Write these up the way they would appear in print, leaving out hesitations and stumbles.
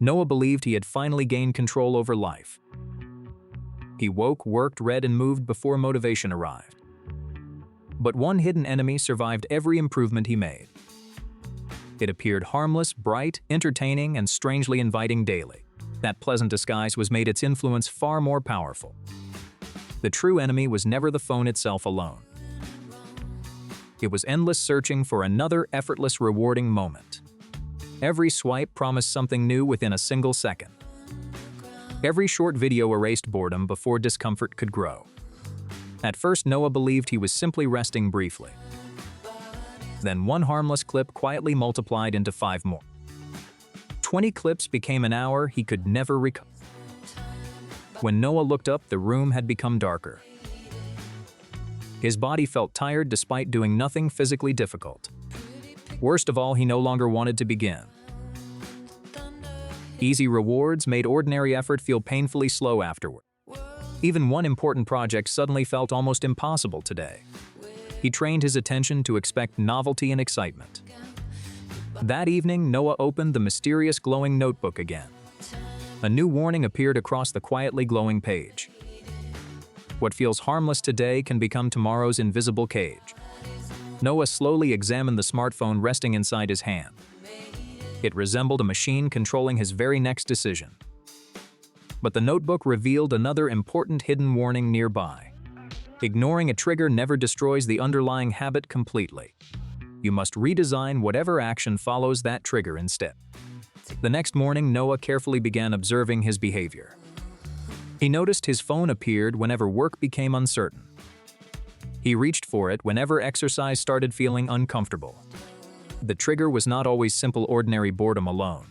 Noah believed he had finally gained control over life. He woke, worked, read, and moved before motivation arrived. But one hidden enemy survived every improvement he made. It appeared harmless, bright, entertaining, and strangely inviting daily. That pleasant disguise was made its influence far more powerful. The true enemy was never the phone itself alone. It was endless searching for another effortless, rewarding moment. Every swipe promised something new within a single second. Every short video erased boredom before discomfort could grow. At first, Noah believed he was simply resting briefly. Then one harmless clip quietly multiplied into 5 more. 20 clips became an hour he could never recover. When Noah looked up, the room had become darker. His body felt tired despite doing nothing physically difficult. Worst of all, he no longer wanted to begin. Easy rewards made ordinary effort feel painfully slow afterward. Even one important project suddenly felt almost impossible today. He trained his attention to expect novelty and excitement. That evening, Noah opened the mysterious glowing notebook again. A new warning appeared across the quietly glowing page. What feels harmless today can become tomorrow's invisible cage. Noah slowly examined the smartphone resting inside his hand. It resembled a machine controlling his very next decision. But the notebook revealed another important hidden warning nearby. Ignoring a trigger never destroys the underlying habit completely. You must redesign whatever action follows that trigger instead. The next morning, Noah carefully began observing his behavior. He noticed his phone appeared whenever work became uncertain. He reached for it whenever exercise started feeling uncomfortable. The trigger was not always simple ordinary boredom alone.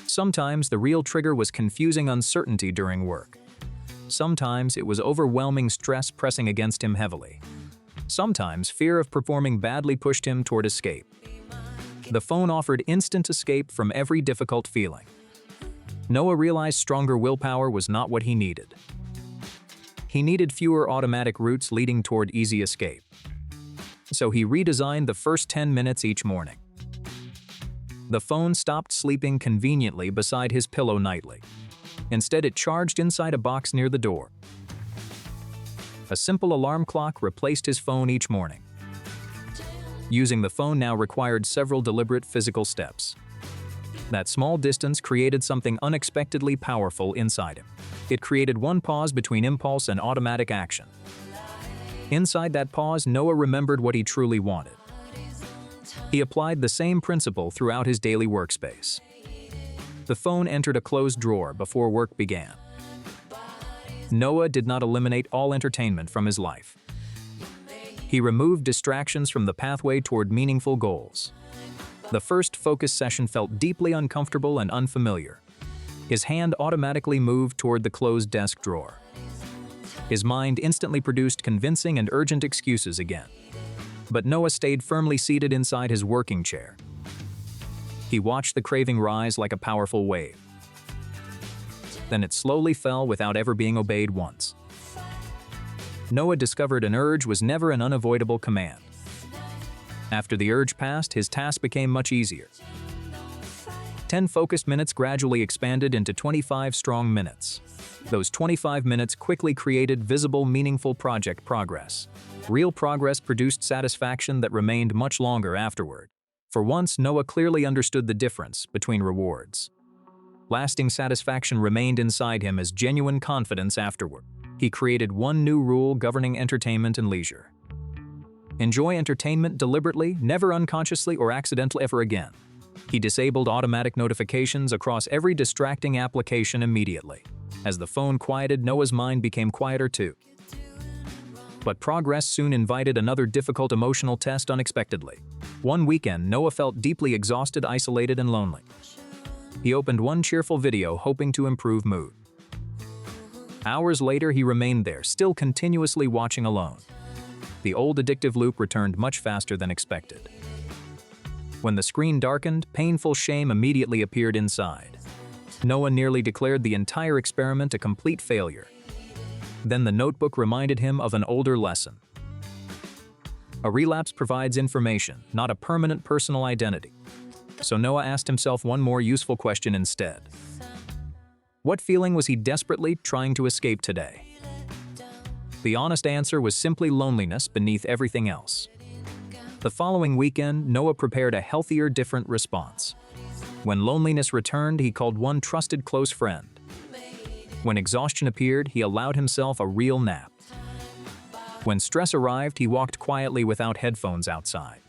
Sometimes the real trigger was confusing uncertainty during work. Sometimes it was overwhelming stress pressing against him heavily. Sometimes fear of performing badly pushed him toward escape. The phone offered instant escape from every difficult feeling. Noah realized stronger willpower was not what he needed. He needed fewer automatic routes leading toward easy escape. So he redesigned the first 10 minutes each morning. The phone stopped sleeping conveniently beside his pillow nightly. Instead, it charged inside a box near the door. A simple alarm clock replaced his phone each morning. Using the phone now required several deliberate physical steps. That small distance created something unexpectedly powerful inside him. It created one pause between impulse and automatic action. Inside that pause, Noah remembered what he truly wanted. He applied the same principle throughout his daily workspace. The phone entered a closed drawer before work began. Noah did not eliminate all entertainment from his life. He removed distractions from the pathway toward meaningful goals. The first focus session felt deeply uncomfortable and unfamiliar. His hand automatically moved toward the closed desk drawer. His mind instantly produced convincing and urgent excuses again. But Noah stayed firmly seated inside his working chair. He watched the craving rise like a powerful wave. Then it slowly fell without ever being obeyed once. Noah discovered an urge was never an unavoidable command. After the urge passed, his task became much easier. 10 focused minutes gradually expanded into 25 strong minutes. Those 25 minutes quickly created visible, meaningful project progress. Real progress produced satisfaction that remained much longer afterward. For once, Noah clearly understood the difference between rewards. Lasting satisfaction remained inside him as genuine confidence afterward. He created one new rule governing entertainment and leisure. Enjoy entertainment deliberately, never unconsciously or accidentally ever again. He disabled automatic notifications across every distracting application immediately. As the phone quieted, Noah's mind became quieter too. But progress soon invited another difficult emotional test unexpectedly. One weekend, Noah felt deeply exhausted, isolated, and lonely. He opened one cheerful video hoping to improve mood. Hours later, he remained there, still continuously watching alone. The old addictive loop returned much faster than expected. When the screen darkened, painful shame immediately appeared inside. Noah nearly declared the entire experiment a complete failure. Then the notebook reminded him of an older lesson. A relapse provides information, not a permanent personal identity. So Noah asked himself one more useful question instead. What feeling was he desperately trying to escape today? The honest answer was simply loneliness beneath everything else. The following weekend, Noah prepared a healthier, different response. When loneliness returned, he called one trusted close friend. When exhaustion appeared, he allowed himself a real nap. When stress arrived, he walked quietly without headphones outside.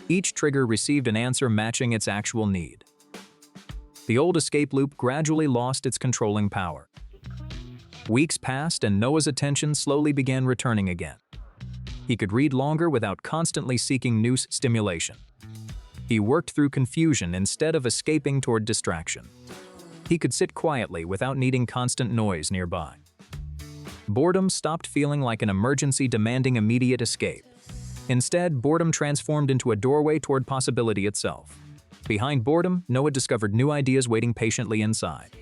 Each trigger received an answer matching its actual need. The old escape loop gradually lost its controlling power. Weeks passed and Noah's attention slowly began returning again. He could read longer without constantly seeking new stimulation. He worked through confusion instead of escaping toward distraction. He could sit quietly without needing constant noise nearby. Boredom stopped feeling like an emergency demanding immediate escape. Instead, boredom transformed into a doorway toward possibility itself. Behind boredom, Noah discovered new ideas waiting patiently inside.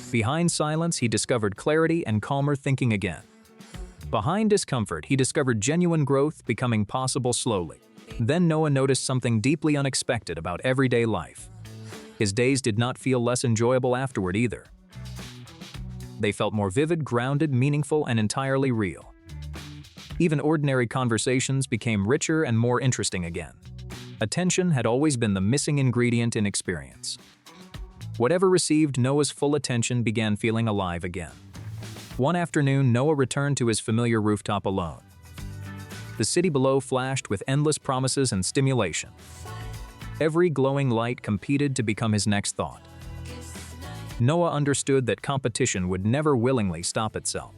Behind silence, he discovered clarity and calmer thinking again. Behind discomfort, he discovered genuine growth becoming possible slowly. Then Noah noticed something deeply unexpected about everyday life. His days did not feel less enjoyable afterward either. They felt more vivid, grounded, meaningful, and entirely real. Even ordinary conversations became richer and more interesting again. Attention had always been the missing ingredient in experience. Whatever received Noah's full attention began feeling alive again. One afternoon, Noah returned to his familiar rooftop alone. The city below flashed with endless promises and stimulation. Every glowing light competed to become his next thought. Noah understood that competition would never willingly stop itself.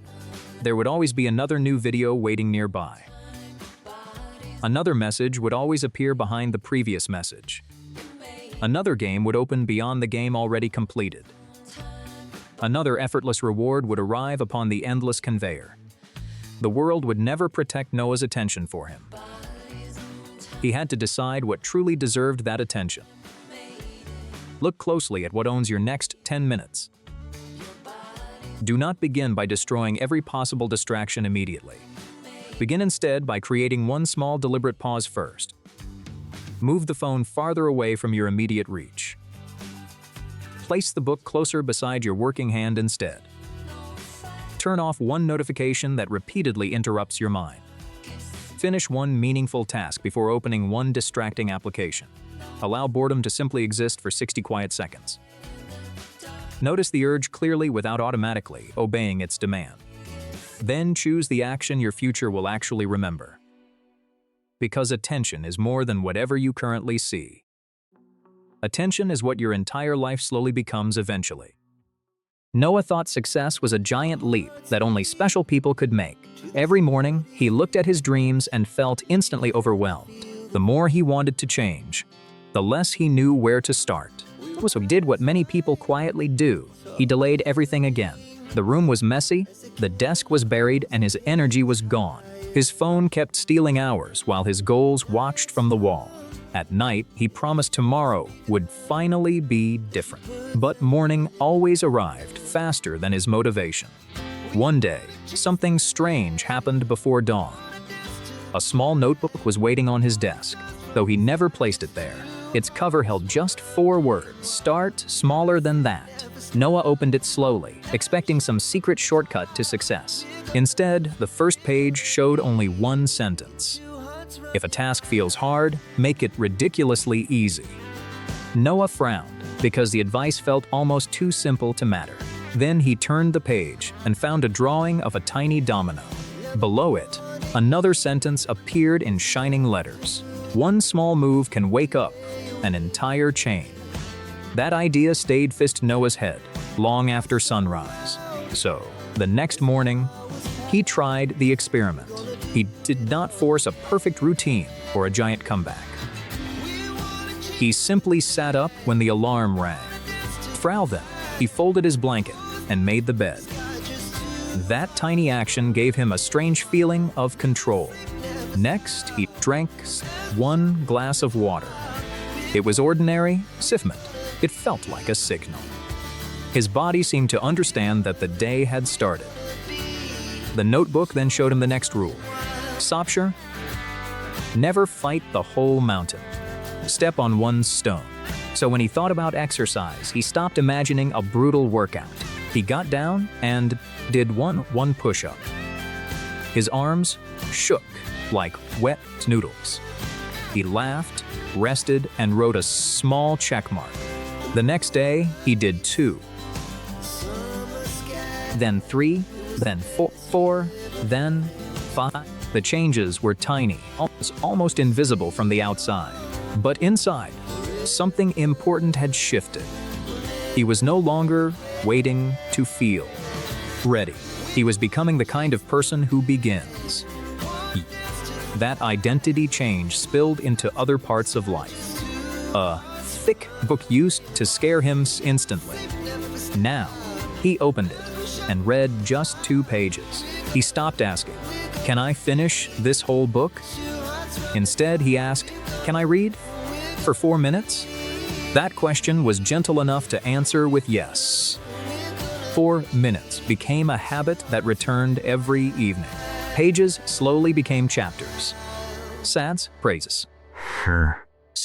There would always be another new video waiting nearby. Another message would always appear behind the previous message. Another game would open beyond the game already completed. Another effortless reward would arrive upon the endless conveyor. The world would never protect Noah's attention for him. He had to decide what truly deserved that attention. Look closely at what owns your next 10 minutes. Do not begin by destroying every possible distraction immediately. Begin instead by creating one small deliberate pause first. Move the phone farther away from your immediate reach. Place the book closer beside your working hand instead. Turn off one notification that repeatedly interrupts your mind. Finish one meaningful task before opening one distracting application. Allow boredom to simply exist for 60 quiet seconds. Notice the urge clearly without automatically obeying its demand. Then choose the action your future will actually remember. Because attention is more than whatever you currently see. Attention is what your entire life slowly becomes eventually. Noah thought success was a giant leap that only special people could make. Every morning, he looked at his dreams and felt instantly overwhelmed. The more he wanted to change, the less he knew where to start. So he did what many people quietly do. He delayed everything again. The room was messy, the desk was buried, and his energy was gone. His phone kept stealing hours while his goals watched from the wall. At night, he promised tomorrow would finally be different. But morning always arrived faster than his motivation. One day, something strange happened before dawn. A small notebook was waiting on his desk, though he never placed it there. Its cover held just 4 words, "Start smaller than that." Noah opened it slowly, expecting some secret shortcut to success. Instead, the first page showed only one sentence. If a task feels hard, make it ridiculously easy. Noah frowned, because the advice felt almost too simple to matter. Then he turned the page and found a drawing of a tiny domino. Below it, another sentence appeared in shining letters. One small move can wake up an entire chain. That idea stayed fixed in Noah's head long after sunrise. So, the next morning, he tried the experiment. He did not force a perfect routine or a giant comeback. He simply sat up when the alarm rang. Then, he folded his blanket and made the bed. That tiny action gave him a strange feeling of control. Next, he drank one glass of water. It was ordinary, siphoned. It felt like a signal. His body seemed to understand that the day had started. The notebook then showed him the next rule. Never fight the whole mountain. Step on one stone. So when he thought about exercise, he stopped imagining a brutal workout. He got down and did one push-up. His arms shook like wet noodles. He laughed, rested, and wrote a small check mark. The next day, he did 2, then 3, then 4, then 5. The changes were tiny, almost invisible from the outside. But inside, something important had shifted. He was no longer waiting to feel ready. He was becoming the kind of person who begins. That identity change spilled into other parts of life. A thick book used to scare him instantly. Now, he opened it and read just 2 pages. He stopped asking, "Can I finish this whole book?" Instead, he asked, "Can I read for 4 minutes?" That question was gentle enough to answer with yes. 4 minutes became a habit that returned every evening. Pages slowly became chapters. Sads, praises.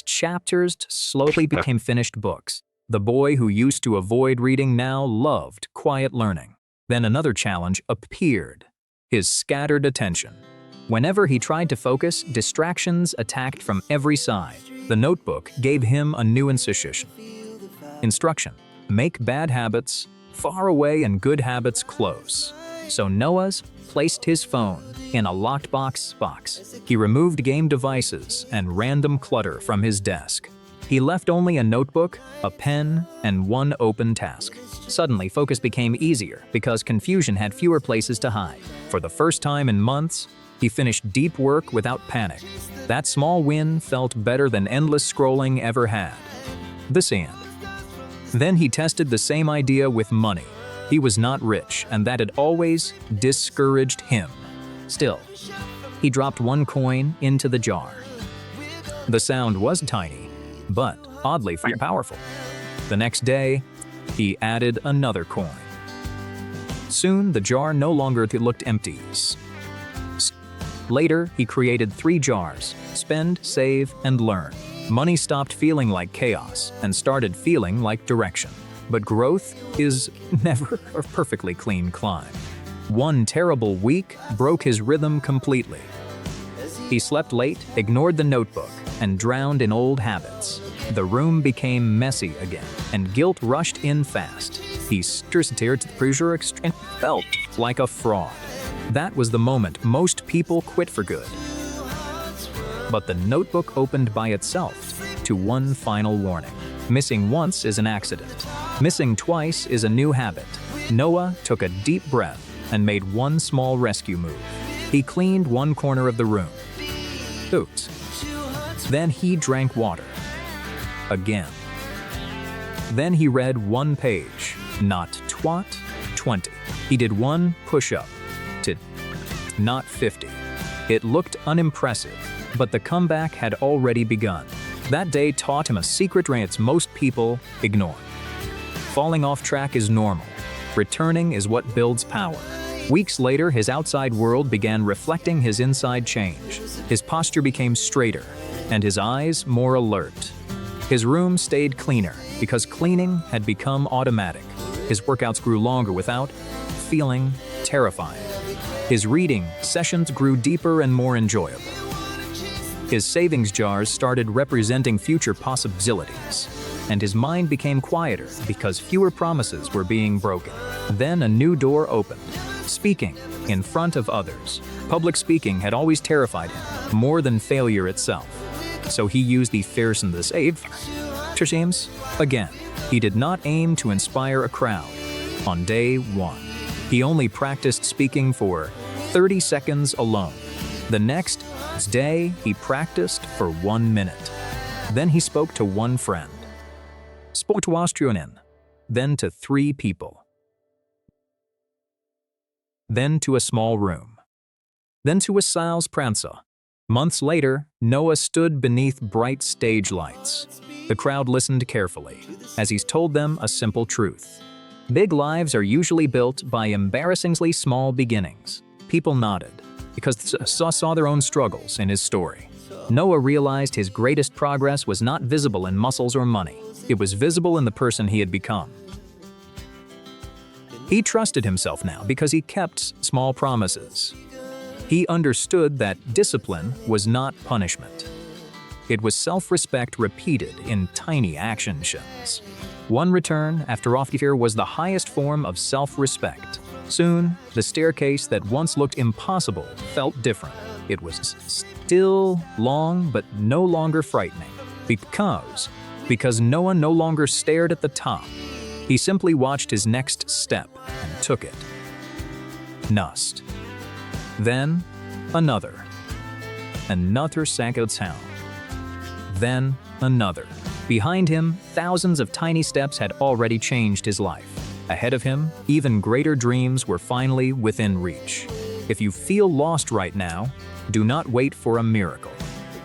Chapters slowly became finished books. The boy who used to avoid reading now loved quiet learning. Then another challenge appeared: his scattered attention. Whenever he tried to focus, distractions attacked from every side. The notebook gave him a new instruction: make bad habits far away and good habits close. So Noah's placed his phone in a locked box. He removed game devices and random clutter from his desk. He left only a notebook, a pen, and one open task. Suddenly, focus became easier because confusion had fewer places to hide. For the first time in months, he finished deep work without panic. That small win felt better than endless scrolling ever had. This end. Then he tested the same idea with money. He was not rich, and that had always discouraged him. Still, he dropped 1 coin into the jar. The sound was tiny, but oddly powerful. The next day, he added another coin. Soon, the jar no longer looked empty. Later, he created 3 jars: spend, save, and learn. Money stopped feeling like chaos and started feeling like direction. But growth is never a perfectly clean climb. One terrible week broke his rhythm completely. He slept late, ignored the notebook, and drowned in old habits. The room became messy again, and guilt rushed in fast. He stared to the pressure and felt like a fraud. That was the moment most people quit for good. But the notebook opened by itself to one final warning. Missing once is an accident. Missing twice is a new habit. Noah took a deep breath and made one small rescue move. He cleaned one corner of the room. Oops. Then he drank water. Again. Then he read 1 page, not 20. He did 1 push-up, not 50. It looked unimpressive, but the comeback had already begun. That day taught him a secret traits most people ignore. Falling off track is normal. Returning is what builds power. Weeks later, his outside world began reflecting his inside change. His posture became straighter, and his eyes more alert. His room stayed cleaner because cleaning had become automatic. His workouts grew longer without feeling terrifying. His reading sessions grew deeper and more enjoyable. His savings jars started representing future possibilities, and his mind became quieter because fewer promises were being broken. Then a new door opened. Speaking in front of others. Public speaking had always terrified him, more than failure itself. So he used the fears in the save James again. He did not aim to inspire a crowd. On day 1, he only practiced speaking for 30 seconds alone. The next day, he practiced for 1 minute. Then he spoke to 1 friend. Spoke to Austrianin. Then to 3 people. Then to a small room. Then to a Sal's Pranza. Months later, Noah stood beneath bright stage lights. The crowd listened carefully, as he's told them a simple truth. Big lives are usually built by embarrassingly small beginnings. People nodded, because they saw their own struggles in his story. Noah realized his greatest progress was not visible in muscles or money. It was visible in the person he had become. He trusted himself now because he kept small promises. He understood that discipline was not punishment. It was self-respect repeated in tiny action shows. One return after off-year was the highest form of self-respect. Soon, the staircase that once looked impossible felt different. It was still long, but no longer frightening. Because no one no longer stared at the top. He simply watched his next step and took it. Nust. Then, another. Another second sound. Then, another. Behind him, thousands of tiny steps had already changed his life. Ahead of him, even greater dreams were finally within reach. If you feel lost right now, do not wait for a miracle.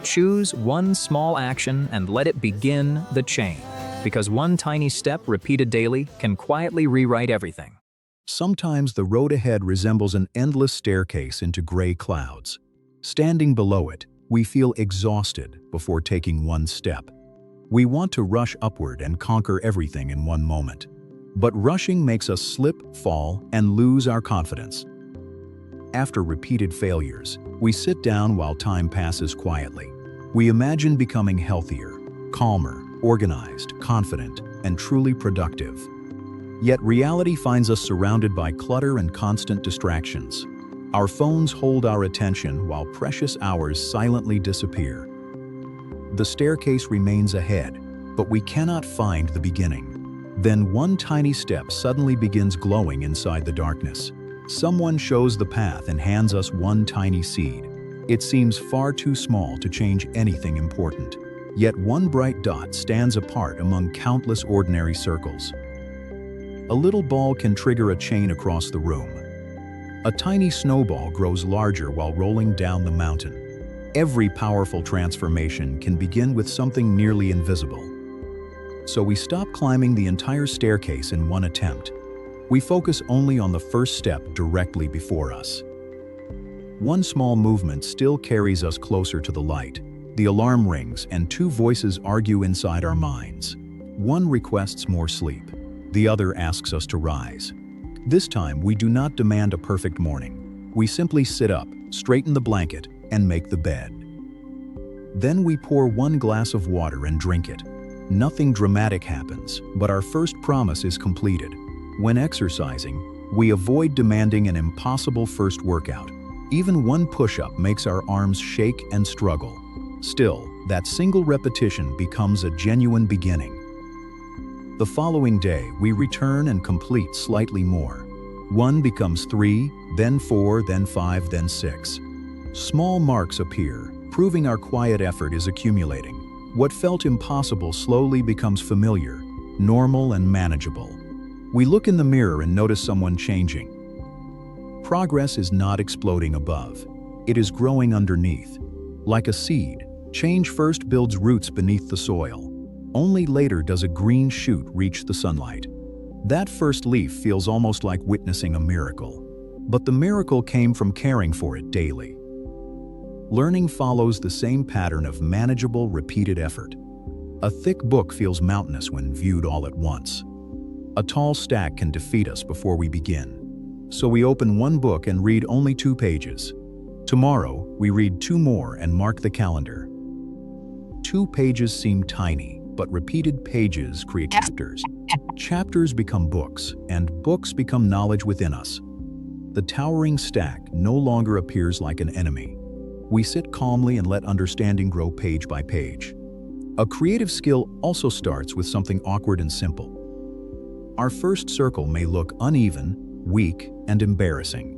Choose one small action and let it begin the chain, because one tiny step repeated daily can quietly rewrite everything. Sometimes the road ahead resembles an endless staircase into gray clouds. Standing below it, we feel exhausted before taking one step. We want to rush upward and conquer everything in one moment. But rushing makes us slip, fall, and lose our confidence. After repeated failures, we sit down while time passes quietly. We imagine becoming healthier, calmer, organized, confident, and truly productive. Yet reality finds us surrounded by clutter and constant distractions. Our phones hold our attention while precious hours silently disappear. The staircase remains ahead, but we cannot find the beginning. Then one tiny step suddenly begins glowing inside the darkness. Someone shows the path and hands us one tiny seed. It seems far too small to change anything important. Yet one bright dot stands apart among countless ordinary circles. A little ball can trigger a chain across the room. A tiny snowball grows larger while rolling down the mountain. Every powerful transformation can begin with something nearly invisible. So we stop climbing the entire staircase in one attempt. We focus only on the first step directly before us. One small movement still carries us closer to the light. The alarm rings and two voices argue inside our minds. One requests more sleep. The other asks us to rise. This time, we do not demand a perfect morning. We simply sit up, straighten the blanket, and make the bed. Then we pour one glass of water and drink it. Nothing dramatic happens, but our first promise is completed. When exercising, we avoid demanding an impossible first workout. Even one push-up makes our arms shake and struggle. Still, that single repetition becomes a genuine beginning. The following day, we return and complete slightly more. 1 becomes 3, then 4, then 5, then 6. Small marks appear, proving our quiet effort is accumulating. What felt impossible slowly becomes familiar, normal, and manageable. We look in the mirror and notice someone changing. Progress is not exploding above. It is growing underneath. Like a seed, change first builds roots beneath the soil. Only later does a green shoot reach the sunlight. That first leaf feels almost like witnessing a miracle. But the miracle came from caring for it daily. Learning follows the same pattern of manageable, repeated effort. A thick book feels mountainous when viewed all at once. A tall stack can defeat us before we begin. So we open one book and read only 2 pages. Tomorrow, we read 2 more and mark the calendar. 2 pages seem tiny, but repeated pages create chapters. Chapters become books, and books become knowledge within us. The towering stack no longer appears like an enemy. We sit calmly and let understanding grow page by page. A creative skill also starts with something awkward and simple. Our first circle may look uneven, weak, and embarrassing.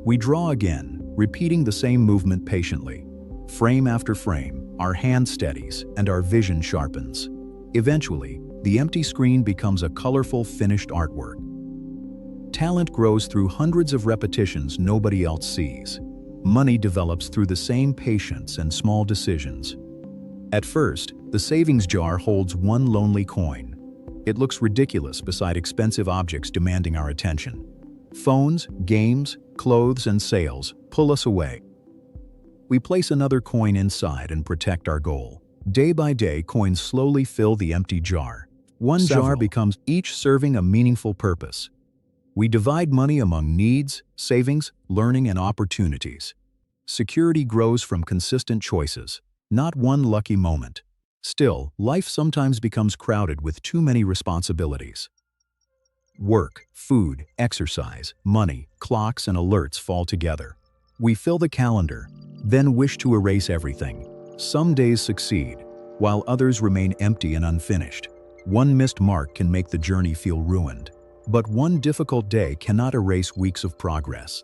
We draw again, repeating the same movement patiently. Frame after frame, our hand steadies and our vision sharpens. Eventually, the empty screen becomes a colorful, finished artwork. Talent grows through hundreds of repetitions nobody else sees. Money develops through the same patience and small decisions. At first, the savings jar holds one lonely coin. It looks ridiculous beside expensive objects demanding our attention. Phones, games, clothes, and sales pull us away. We place another coin inside and protect our goal. Day by day, coins slowly fill the empty jar, One jar Several. becomes each serving a meaningful purpose. We divide money among needs, savings, learning, and opportunities. Security grows from consistent choices, not one lucky moment. Still, life sometimes becomes crowded with too many responsibilities. Work, food, exercise, money, clocks, and alerts fall together. We fill the calendar, then wish to erase everything. Some days succeed, while others remain empty and unfinished. One missed mark can make the journey feel ruined. But one difficult day cannot erase weeks of progress.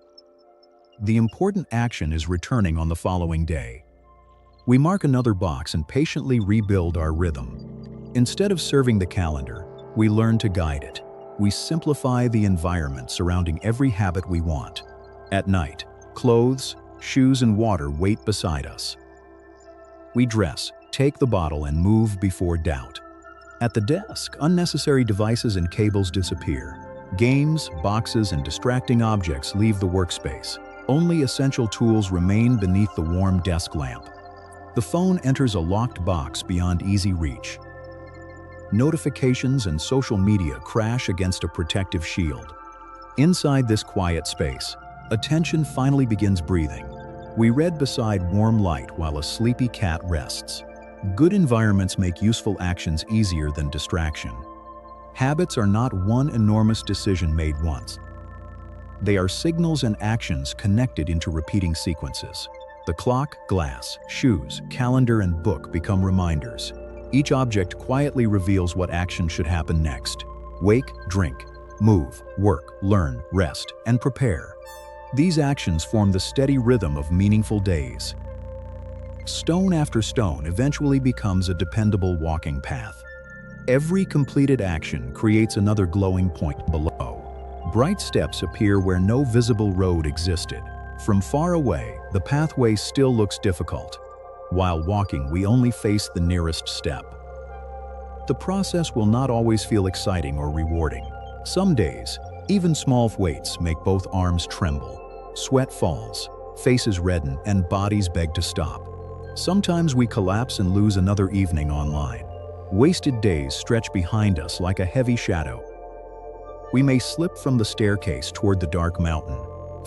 The important action is returning on the following day. We mark another box and patiently rebuild our rhythm. Instead of serving the calendar, we learn to guide it. We simplify the environment surrounding every habit we want. At night, clothes, shoes, and water wait beside us. We dress, take the bottle, and move before doubt. At the desk, unnecessary devices and cables disappear. Games, boxes, and distracting objects leave the workspace. Only essential tools remain beneath the warm desk lamp. The phone enters a locked box beyond easy reach. Notifications and social media crash against a protective shield. Inside this quiet space, attention finally begins breathing. We read beside warm light while a sleepy cat rests. Good environments make useful actions easier than distraction. Habits are not one enormous decision made once. They are signals and actions connected into repeating sequences. The clock, glass, shoes, calendar, and book become reminders. Each object quietly reveals what action should happen next. Wake, drink, move, work, learn, rest, and prepare. These actions form the steady rhythm of meaningful days. Stone after stone eventually becomes a dependable walking path. Every completed action creates another glowing point below. Bright steps appear where no visible road existed. From far away, the pathway still looks difficult. While walking, we only face the nearest step. The process will not always feel exciting or rewarding. Some days, even small weights make both arms tremble. Sweat falls, faces redden, and bodies beg to stop. Sometimes we collapse and lose another evening online. Wasted days stretch behind us like a heavy shadow. We may slip from the staircase toward the dark mountain.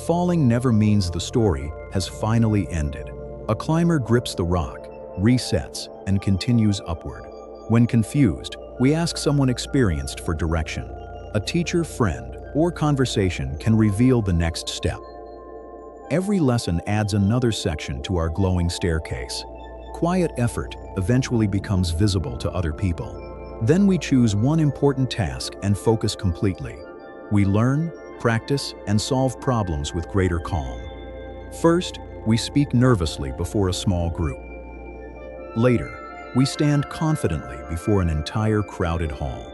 Falling never means the story has finally ended. A climber grips the rock, resets, and continues upward. When confused, we ask someone experienced for direction. A teacher, friend, or conversation can reveal the next step. Every lesson adds another section to our glowing staircase. Quiet effort eventually becomes visible to other people. Then we choose one important task and focus completely. We learn, practice, and solve problems with greater calm. First, we speak nervously before a small group. Later, we stand confidently before an entire crowded hall.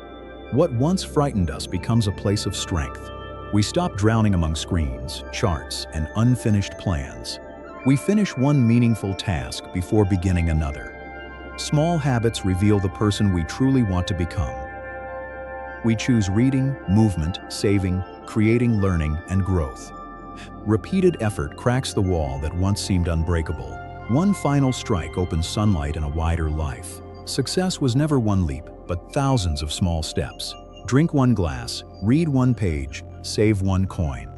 What once frightened us becomes a place of strength. We stop drowning among screens, charts, and unfinished plans. We finish one meaningful task before beginning another. Small habits reveal the person we truly want to become. We choose reading, movement, saving, creating, learning, and growth. Repeated effort cracks the wall that once seemed unbreakable. One final strike opens sunlight and a wider life. Success was never one leap, but thousands of small steps. Drink one glass, read one page, save one coin.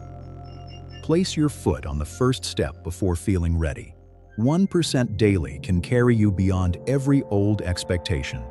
Place your foot on the first step before feeling ready. 1% daily can carry you beyond every old expectation.